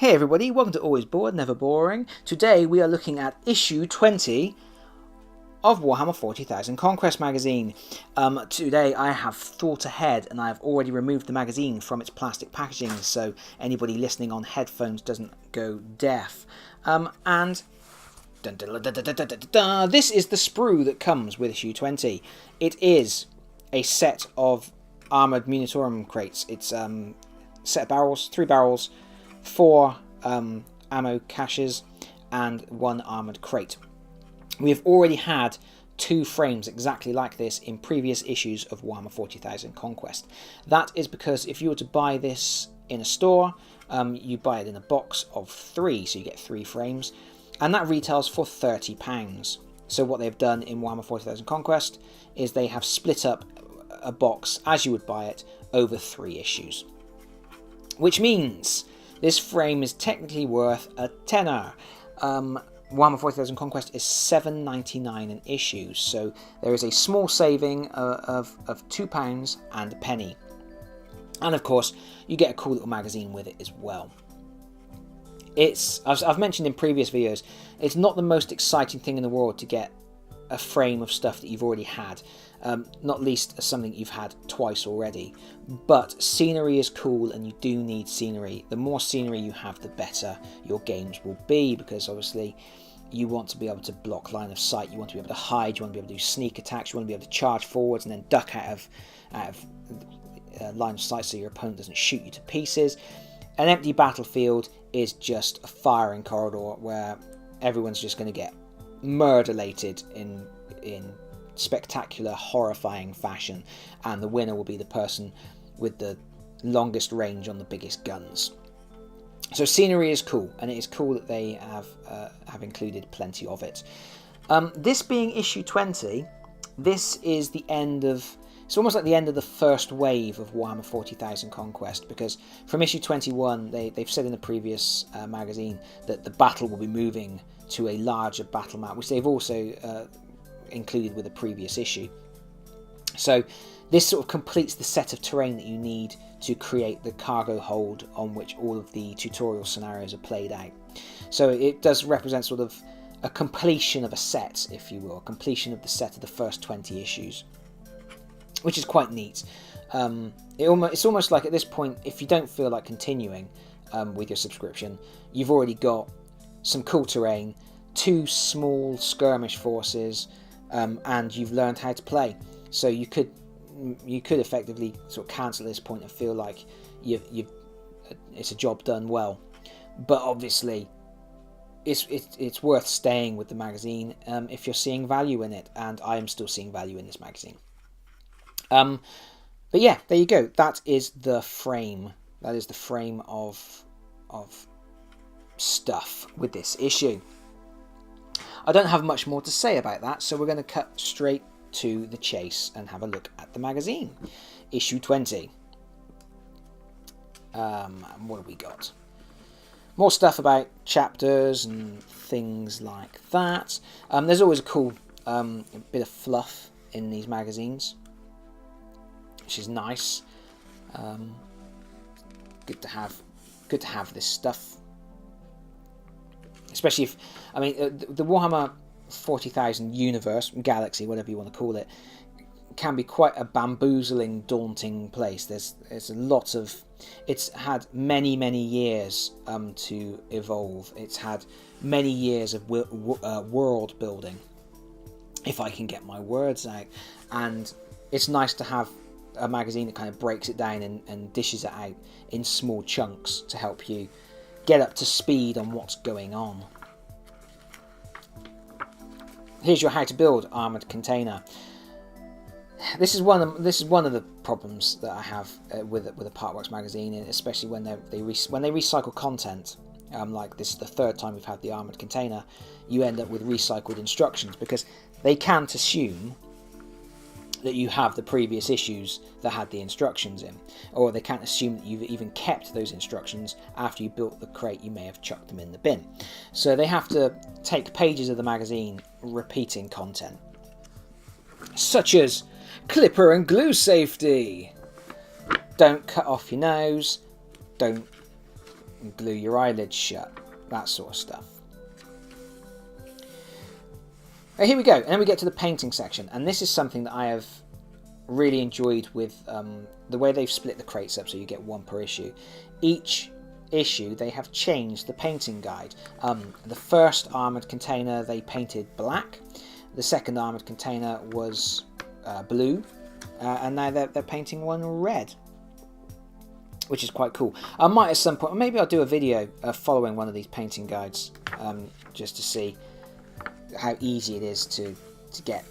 Hey everybody, welcome to Always Bored, Never Boring. Today we are looking at issue 20 of Warhammer 40,000 Conquest magazine. Today I have thought ahead and I have already removed the magazine from its plastic packaging so anybody listening on headphones doesn't go deaf. This is the sprue that comes with issue 20. It is a set of armoured Munitorum crates. It's a set of barrels, 3 barrels, 4 ammo caches and 1 armoured crate. We have already had 2 frames exactly like this in previous issues of Warhammer 40,000 Conquest. That is because if you were to buy this in a store, you buy it in a box of 3, so you get 3 frames, and that retails for £30. So what they've done in Warhammer 40,000 Conquest is they have split up a box as you would buy it over 3 issues. Which means this frame is technically worth a tenner. Warhammer 40,000 Conquest is $7.99 an issue, so there is a small saving of £2 and a penny. And of course, you get a cool little magazine with it as well. I've mentioned in previous videos, it's not the most exciting thing in the world to get a frame of stuff that you've already had, not least something you've had twice already. But scenery is cool and you do need scenery. The more scenery you have, the better your games will be, because obviously you want to be able to block line of sight, you want to be able to hide, you want to be able to do sneak attacks, you want to be able to charge forwards and then duck out of line of sight so your opponent doesn't shoot you to pieces. An empty battlefield is just a firing corridor where everyone's just going to get murderlated in spectacular, horrifying fashion, and the winner will be the person with the longest range on the biggest guns. So scenery is cool, and it is cool that they have included plenty of it. This being issue 20, this is the end of... It's almost like the end of the first wave of Warhammer 40,000 Conquest, because from issue 21, they've said in the previous magazine that the battle will be moving to a larger battle map, which they've also included with the previous issue. So this sort of completes the set of terrain that you need to create the cargo hold on which all of the tutorial scenarios are played out. So it does represent sort of a completion of a set, if you will, a completion of the set of the first 20 issues, which is quite neat. It's almost like at this point, if you don't feel like continuing with your subscription, you've already got some cool terrain, 2 small skirmish forces, and you've learned how to play. So you could effectively sort of cancel at this point and feel like it's a job done well. But obviously, it's worth staying with the magazine if you're seeing value in it, and I am still seeing value in this magazine. But yeah, there you go. That is the frame. That is the frame of stuff with this issue. I don't have much more to say about that, so we're going to cut straight to the chase and have a look at the magazine. Issue 20. What have we got? More stuff about chapters and things like that. There's always a cool bit of fluff in these magazines, which is nice. Good to have this stuff, especially if the Warhammer 40,000 universe, galaxy, whatever you want to call it, can be quite a bamboozling, daunting place. There's a lot of... It's had many years to evolve. It's had many years of world building, if I can get my words out, and it's nice to have a magazine that kind of breaks it down and dishes it out in small chunks to help you get up to speed on what's going on. Here's your how to build armoured container. This is one of the problems that I have with a Partworks magazine, especially when they recycle content. Like this is the 3rd time we've had the armoured container. You end up with recycled instructions because they can't assume that you have the previous issues that had the instructions in, or they can't assume that you've even kept those instructions after you built the crate. You may have chucked them in the bin, so they have to take pages of the magazine repeating content, such as clipper and glue safety, don't cut off your nose, don't and glue your eyelids shut, that sort of stuff. Here we go, and then we get to the painting section, and this is something that I have really enjoyed with the way they've split the crates up, so you get one per issue. Each issue they have changed the painting guide. The first armoured container they painted black, the second armoured container was blue, and now they're painting one red, which is quite cool. I might at some point, maybe I'll do a video following one of these painting guides, just to see how easy it is to get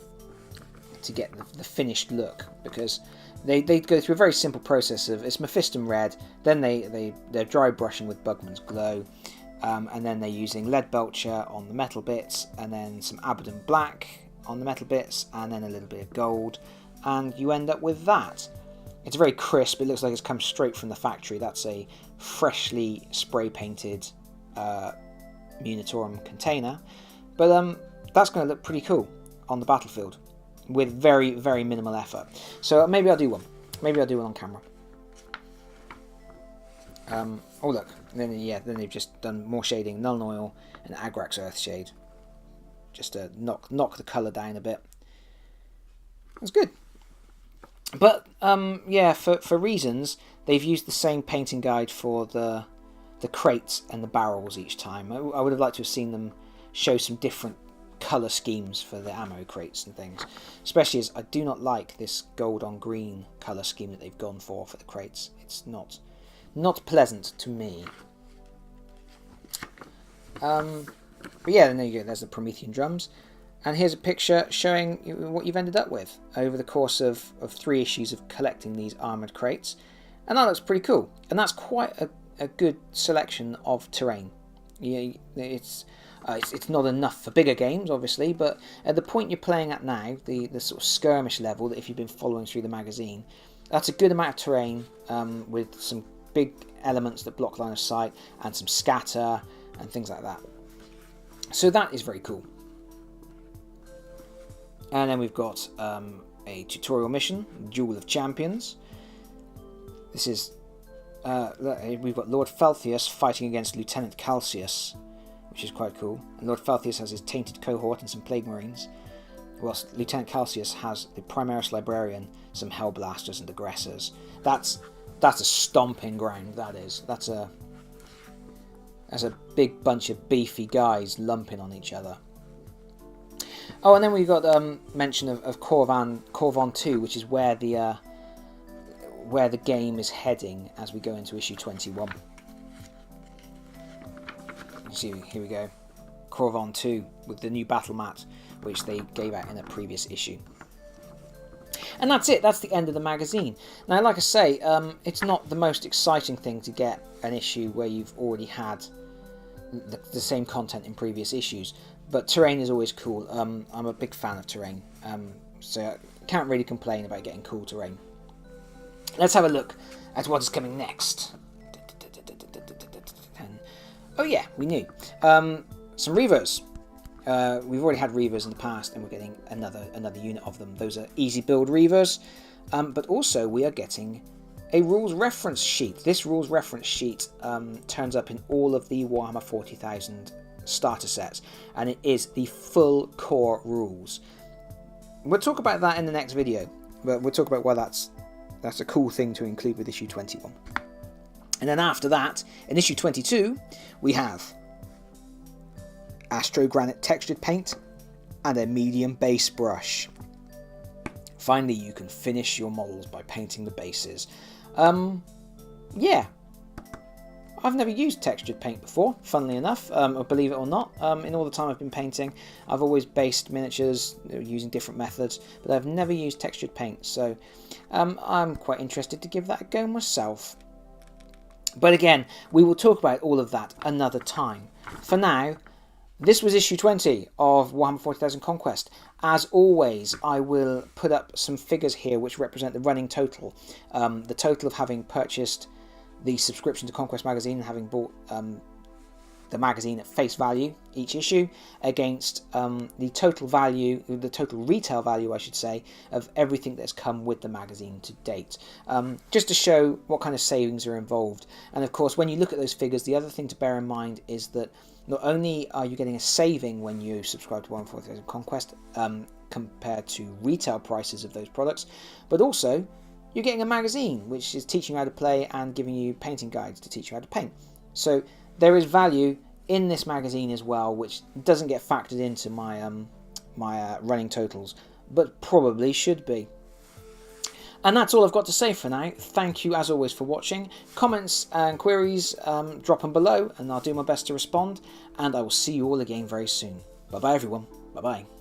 the finished look, because they go through a very simple process of, it's Mephiston red, then they're dry brushing with Bugman's Glow, and then they're using Leadbelcher on the metal bits, and then some Abaddon black on the metal bits, and then a little bit of gold, and you end up with that. It's very crisp, it looks like it's come straight from the factory. That's a freshly spray painted Munitorum container, but that's going to look pretty cool on the battlefield with very, very minimal effort. So maybe I'll do one. Maybe I'll do one on camera. Oh look, then they've just done more shading, Nuln Oil and Agrax Earthshade, just to knock the colour down a bit. That's good. But yeah, for reasons, they've used the same painting guide for the crates and the barrels each time. I would have liked to have seen them show some different colour schemes for the ammo crates and things, especially as I do not like this gold on green colour scheme that they've gone for the crates. It's not pleasant to me. But yeah, then there you go, there's the Promethean drums, and here's a picture showing what you've ended up with over the course of 3 issues of collecting these armoured crates, and that looks pretty cool, and that's quite a good selection of terrain. Yeah, it's not enough for bigger games, obviously, but at the point you're playing at now, the sort of skirmish level, that if you've been following through the magazine, that's a good amount of terrain, with some big elements that block line of sight, and some scatter, and things like that. So that is very cool. And then we've got a tutorial mission, Duel of Champions. This is, we've got Lord Falthius fighting against Lieutenant Calcius, which is quite cool. And Lord Falthius has his tainted cohort and some plague marines, whilst Lieutenant Calcius has the Primaris Librarian, some Hellblasters and Aggressors. That's a stomping ground, that is. That's a big bunch of beefy guys lumping on each other. Oh, and then we've got mention of Corvan 2, which is where the game is heading as we go into issue 21. See, here we go, Corvan 2 with the new battle mat, which they gave out in a previous issue. And that's it, that's the end of the magazine. Now, like I say, it's not the most exciting thing to get an issue where you've already had the same content in previous issues, but terrain is always cool. I'm a big fan of terrain, so I can't really complain about getting cool terrain. Let's have a look at what is coming next. Oh yeah, we knew. Some Reavers. We've already had Reavers in the past, and we're getting another unit of them. Those are easy build Reavers, but also we are getting a rules reference sheet. This rules reference sheet turns up in all of the Warhammer 40,000 starter sets, and it is the full core rules. We'll talk about that in the next video, but we'll talk about why that's a cool thing to include with issue 21. And then after that, in issue 22, we have Astro Granite textured paint and a medium base brush. Finally, you can finish your models by painting the bases. Yeah, I've never used textured paint before, funnily enough, believe it or not. In all the time I've been painting, I've always based miniatures using different methods, but I've never used textured paint, so I'm quite interested to give that a go myself. But again, we will talk about all of that another time. For now, this was issue 20 of Warhammer 40,000 Conquest. As always, I will put up some figures here which represent the running total. The total of having purchased the subscription to Conquest magazine and having bought the magazine at face value, each issue, against the total value, the total retail value, I should say, of everything that's come with the magazine to date, just to show what kind of savings are involved. And of course, when you look at those figures, the other thing to bear in mind is that not only are you getting a saving when you subscribe to Warhammer 40,000 Conquest compared to retail prices of those products, but also you're getting a magazine which is teaching you how to play and giving you painting guides to teach you how to paint. So there is value in this magazine as well, which doesn't get factored into my running totals, but probably should be. And that's all I've got to say for now. Thank you as always for watching. Comments and queries, drop them below and I'll do my best to respond. And I will see you all again very soon. Bye bye everyone. Bye bye.